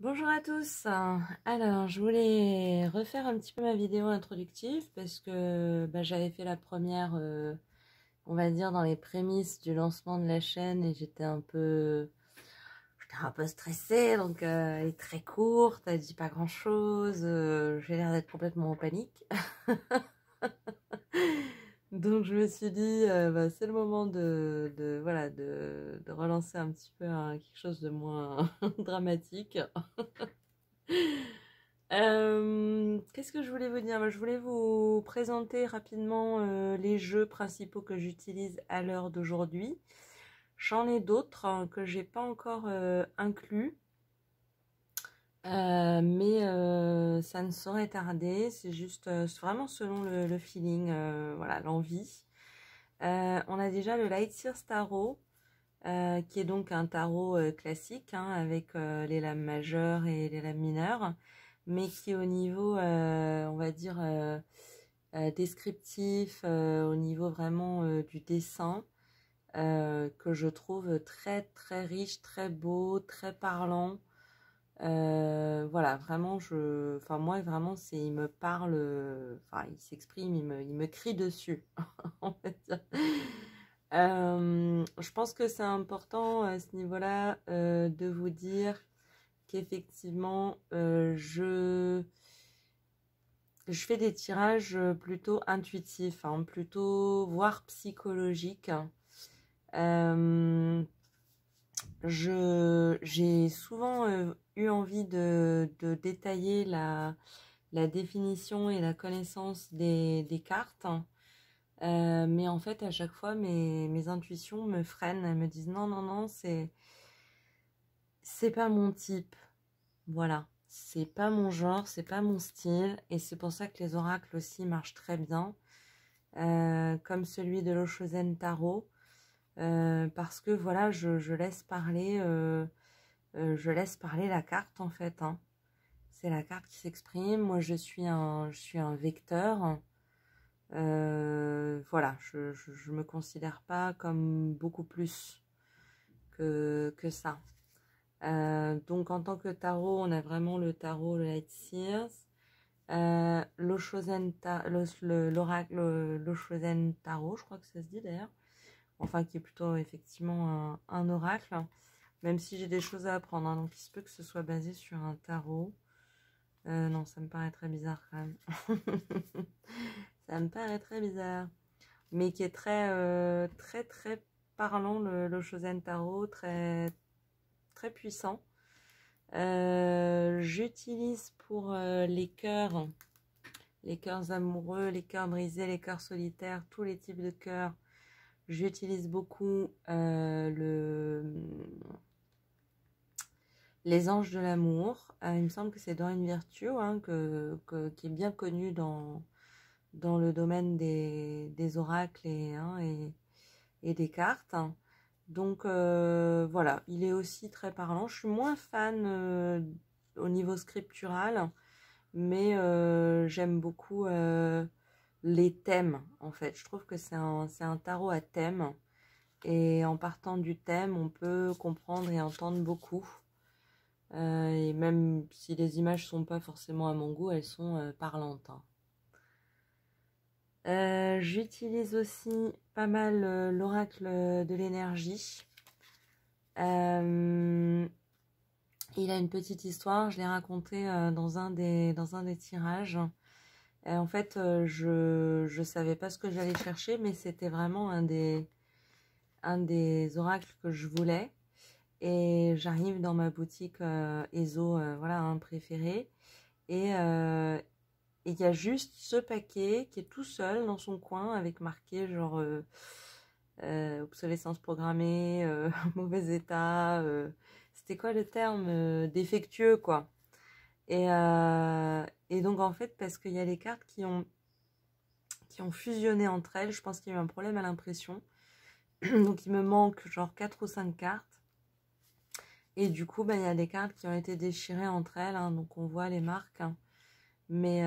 Bonjour à tous. Alors, je voulais refaire un petit peu ma vidéo introductive parce que j'avais fait la première, on va dire, dans les prémices du lancement de la chaîne et j'étais un peu stressée, donc elle est très courte, elle dit pas grand-chose, j'ai l'air d'être complètement en panique. Donc je me suis dit, c'est le moment voilà, de relancer un petit peu quelque chose de moins dramatique. Qu'est-ce que je voulais vous dire? Je voulais vous présenter rapidement les jeux principaux que j'utilise à l'heure d'aujourd'hui. J'en ai d'autres que j'ai pas encore inclus, mais ça ne saurait tarder. C'est juste vraiment selon le feeling, voilà, l'envie. On a déjà le Lightseers Tarot, qui est donc un tarot classique avec les lames majeures et les lames mineures, mais qui au niveau, on va dire, descriptif, au niveau vraiment du dessin, que je trouve très très riche, très beau, très parlant. Voilà, vraiment, moi vraiment, il me parle, il s'exprime, il me crie dessus, on va dire. Je pense que c'est important à ce niveau-là de vous dire qu'effectivement, je fais des tirages plutôt intuitifs, plutôt voire psychologiques. J'ai souvent eu envie de détailler la définition et la connaissance des cartes. Mais en fait, à chaque fois, mes intuitions me freinent. Elles me disent non, non, non, c'est pas mon type. Voilà. C'est pas mon genre, c'est pas mon style. Et c'est pour ça que les oracles aussi marchent très bien. Comme celui de l'Oshozen Tarot. Parce que voilà, je laisse parler la carte en fait. C'est la carte qui s'exprime. Moi, je suis un vecteur. Voilà, je me considère pas comme beaucoup plus que ça. Donc en tant que tarot, on a vraiment le tarot, le Lightseers, l'Oshozen l'oracle, l'Oshozen Tarot, je crois que ça se dit d'ailleurs. Enfin, qui est plutôt effectivement un oracle, même si j'ai des choses à apprendre, donc il se peut que ce soit basé sur un tarot. Non, ça me paraît très bizarre quand même. Ça me paraît très bizarre. Mais qui est très, très, très parlant, le Shosen Tarot, très, très puissant. J'utilise pour les cœurs amoureux, les cœurs brisés, les cœurs solitaires, tous les types de cœurs. J'utilise beaucoup les anges de l'amour. Il me semble que c'est Doreen Virtue qui est bien connu dans le domaine des oracles et des cartes. Donc voilà, il est aussi très parlant. Je suis moins fan au niveau scriptural, mais j'aime beaucoup les thèmes en fait. Je trouve que c'est un tarot à thème. Et en partant du thème, on peut comprendre et entendre beaucoup. Et même si les images sont pas forcément à mon goût, elles sont parlantes. J'utilise aussi pas mal l'oracle de l'énergie. Il a une petite histoire, je l'ai raconté dans un des tirages. En fait, je savais pas ce que j'allais chercher, mais c'était vraiment un des oracles que je voulais. Et j'arrive dans ma boutique ESO, voilà, un préféré. Et il y a juste ce paquet qui est tout seul dans son coin avec marqué genre obsolescence programmée, mauvais état. C'était quoi le terme? Défectueux, quoi. Et donc, en fait, parce qu'il y a les cartes qui ont fusionné entre elles, je pense qu'il y a eu un problème à l'impression. Donc, il me manque genre 4 ou 5 cartes. Et du coup, il y a des cartes qui ont été déchirées entre elles, donc on voit les marques. Mais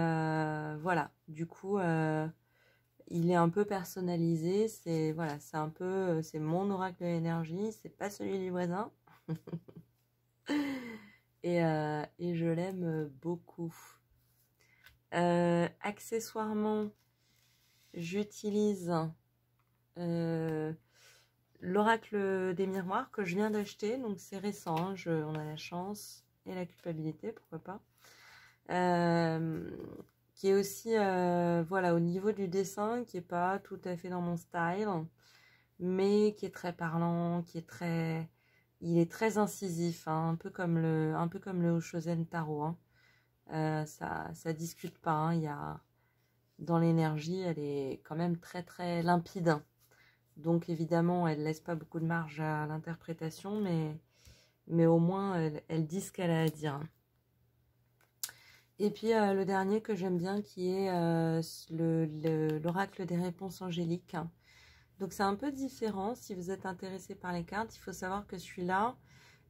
voilà, du coup, il est un peu personnalisé. C'est voilà, c'est mon oracle de l'énergie, c'est pas celui du voisin. et je l'aime beaucoup. Accessoirement, j'utilise l'oracle des miroirs que je viens d'acheter, donc c'est récent, hein, on a la chance et la culpabilité, pourquoi pas. Qui est aussi, voilà, au niveau du dessin, qui est pas tout à fait dans mon style, mais qui est très parlant, il est très incisif, hein, un peu comme le Hoshozen Tarot, hein. Ça discute pas, hein, dans l'énergie, elle est quand même très très limpide. Donc évidemment, elle laisse pas beaucoup de marge à l'interprétation, mais au moins, elle dit ce qu'elle a à dire. Et puis le dernier que j'aime bien, qui est l'oracle des réponses angéliques. Donc c'est un peu différent. Si vous êtes intéressé par les cartes, il faut savoir que celui-là,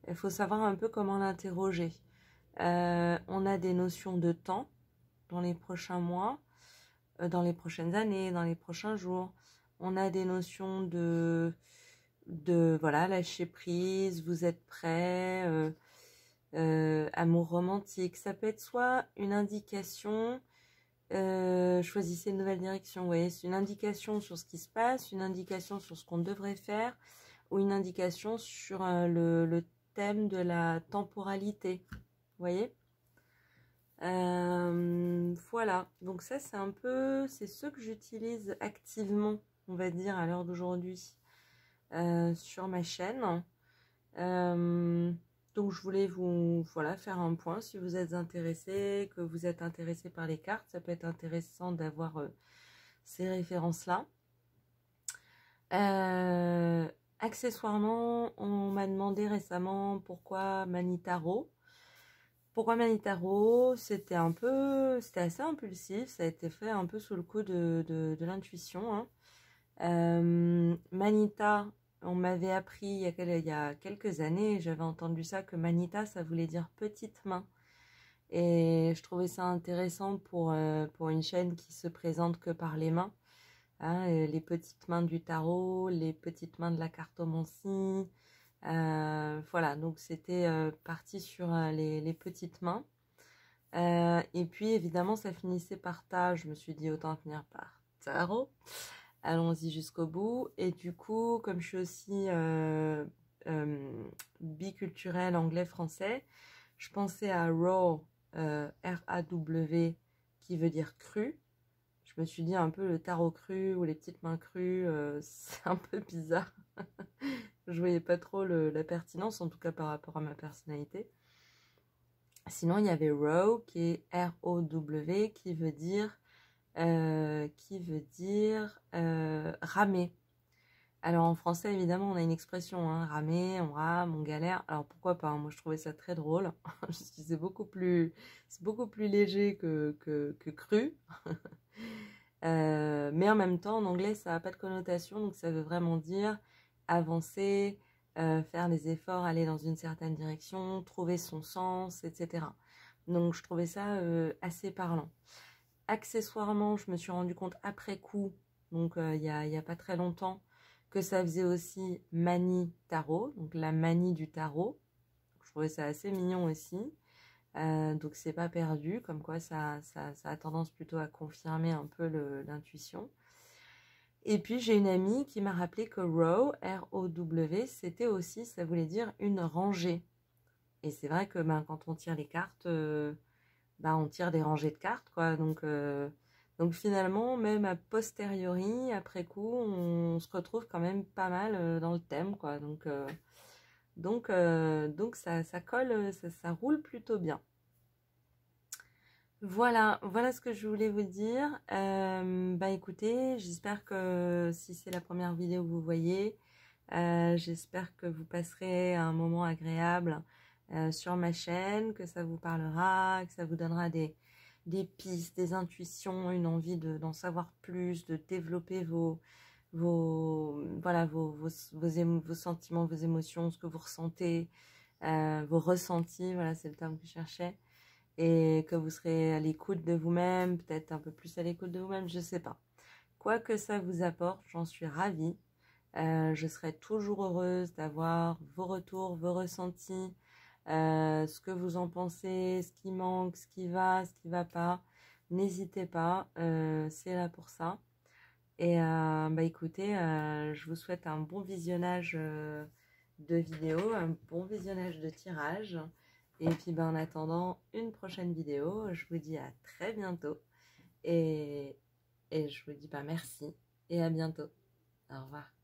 il faut savoir un peu comment l'interroger. On a des notions de temps dans les prochains mois, dans les prochaines années, dans les prochains jours. On a des notions de voilà, lâcher prise, vous êtes prêt, amour romantique. Ça peut être soit une indication, choisissez une nouvelle direction, vous voyez, c'est une indication sur ce qui se passe, une indication sur ce qu'on devrait faire, ou une indication sur le thème de la temporalité, vous voyez. Voilà, donc ça c'est un peu, c'est ce que j'utilise activement, on va dire, à l'heure d'aujourd'hui sur ma chaîne. Donc je voulais vous faire un point. Si vous êtes intéressé, que vous êtes intéressé par les cartes, ça peut être intéressant d'avoir ces références-là. Accessoirement, on m'a demandé récemment pourquoi Manitaro. Pourquoi Manitaro? C'était assez impulsif, ça a été fait un peu sous le coup de l'intuition, hein. Manita, on m'avait appris il y a quelques années, j'avais entendu ça, que Manita, ça voulait dire petite main. Et je trouvais ça intéressant pour une chaîne qui se présente que par les mains. Hein, les petites mains du tarot, les petites mains de la cartomancie. Voilà, donc c'était parti sur les petites mains. Et puis évidemment, ça finissait par ta. Je me suis dit autant finir par tarot. Allons-y jusqu'au bout. Et du coup, comme je suis aussi biculturelle anglais-français, je pensais à raw, R-A-W, qui veut dire cru. Je me suis dit un peu le tarot cru ou les petites mains crues, c'est un peu bizarre. Je voyais pas trop la pertinence, en tout cas par rapport à ma personnalité. Sinon, il y avait row, qui est R-O-W, qui veut dire ramer. Alors en français, évidemment, on a une expression, hein, ramer, on rame, on galère. Alors pourquoi pas, hein, moi je trouvais ça très drôle. C'est beaucoup plus léger que cru. Mais en même temps, en anglais, ça n'a pas de connotation, donc ça veut vraiment dire avancer, faire des efforts, aller dans une certaine direction, trouver son sens, etc. Donc je trouvais ça assez parlant. Accessoirement, je me suis rendu compte après coup, donc il y a pas très longtemps, que ça faisait aussi manie tarot, donc la manie du tarot. Je trouvais ça assez mignon aussi. Donc c'est pas perdu, comme quoi ça a tendance plutôt à confirmer un peu l'intuition. Et puis j'ai une amie qui m'a rappelé que row, R-O-W, c'était aussi, ça voulait dire une rangée. Et c'est vrai que quand on tire les cartes, on tire des rangées de cartes, quoi. Donc finalement, même a posteriori, après coup, on se retrouve quand même pas mal dans le thème, quoi. Donc ça colle, ça roule plutôt bien. Voilà ce que je voulais vous dire. Écoutez, j'espère que si c'est la première vidéo que vous voyez, j'espère que vous passerez un moment agréable sur ma chaîne, que ça vous parlera, que ça vous donnera des pistes, des intuitions, une envie d'en savoir plus, de développer vos sentiments, vos émotions, ce que vous ressentez, vos ressentis, voilà, c'est le terme que je cherchais. Et que vous serez à l'écoute de vous-même, peut-être un peu plus à l'écoute de vous-même, je ne sais pas. Quoi que ça vous apporte, j'en suis ravie. Je serai toujours heureuse d'avoir vos retours, vos ressentis, ce que vous en pensez, ce qui manque, ce qui va pas. N'hésitez pas, c'est là pour ça. Et bah écoutez, je vous souhaite un bon visionnage de vidéo, un bon visionnage de tirage. Et puis bah, en attendant une prochaine vidéo, je vous dis à très bientôt. Et je vous dis bah merci et à bientôt. Au revoir.